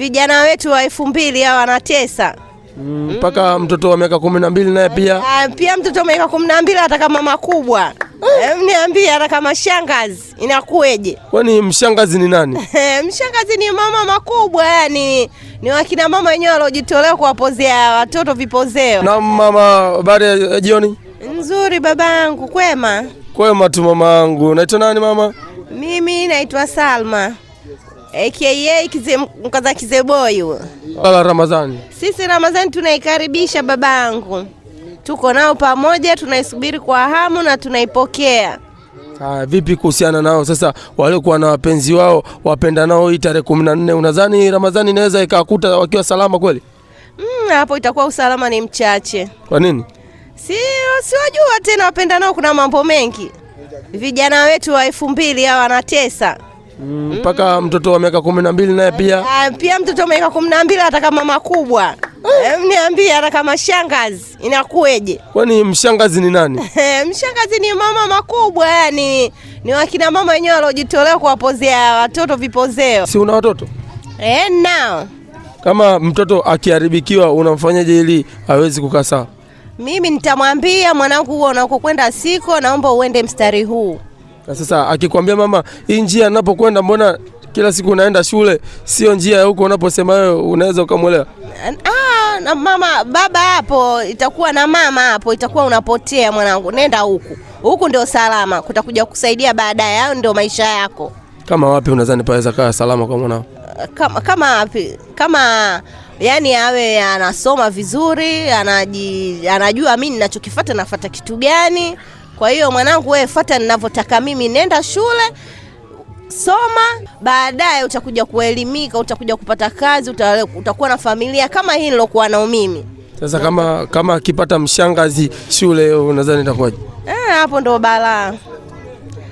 Vijana wetu wa 2000 hao wanatesa. Mpaka mtoto wa miaka 12 naye pia. Pia mtoto wa miaka 12 hata kama makubwa. Niambie hata kama shangazi inakueje? Kwani mshangazi ni nani? Mshangazi ni mama makubwa, yani ni wakina mama wenyewe waliojitolea kuwapozea watoto vipozeo. Na mama, habari ya jioni? Nzuri babangu, kwema? Kwema tu mamangu. Unaitwa nani mama? Mimi naitwa Salma. AKA Kizeboyu. Wala Ramadhani. Sisi Ramadhani tunaikaribisha babangu. Tuko nao pamoja, tunaisubiri kwa hamu na tunaipokea. Vipi kuhusiana nao sasa wale kuwa na wapenzi wao wapenda nao hii tarehe 14, unadhani Ramadhani inaweza ikakuta wakiwa salama kweli? Hapo itakuwa usalama ni mchache. Kwa nini? Siwajua tena wapenda nao, kuna mambo mengi. Vijana wetu wa 2000 hao wanatesa. Mpaka mtoto wa miaka 12 naye pia. Pia mtoto wa miaka 12 hata kama makubwa. Niambie hata kama shangazi inakueje? Kwani mshangazi ni nani? Mshangazi ni mama makubwa, yani ni wakina mama wenyewe waliojitolea kuwapozea watoto vipozeo. Si una watoto? Nao. Kama mtoto akiharibikiwa unamfanyaje ili hawezi kukaa sawa? Mimi nitamwambia mwanangu, huo unakokwenda siko, naomba uende mstari huu. Na sasa akikwambia mama, hii njia ninapokwenda mbona kila siku unaenda shule, sio njia ya huko unaposema wewe, unaweza ukamwelewa? Na mama baba hapo itakuwa na mama hapo itakuwa unapotea mwanangu, nenda huku. Huku ndio salama, kutakuja kusaidia baadaye, hayo ndio maisha yako. Kama wapi unadhani paweza kaa salama kwa mwanao? Kama wapi? Kama yani awe anasoma vizuri, anajua mimi ninachokifuata nafuata kitu gani. Kwa hiyo mwanangu, wewe fuata ninavyotaka mimi, nenda shule, soma, baadaye utakuja kuelimika, utakuja kupata kazi, utakuwa na familia kama hii nilokuwa nao mimi. Sasa kama akipata mshangazi shule unadhani itakuwaje? Hapo ndo balaa.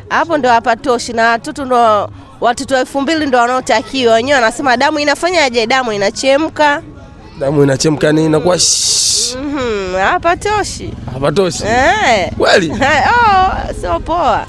Hapo ndo hapatoshi, na watoto 2000 ndo wanaotakiwa. Wenyewe wanasema damu inafanyaje? Damu inachemka. Damu inachemka ni inakuwa hapatoshi. Hapatoshi. Kweli? Sio poa.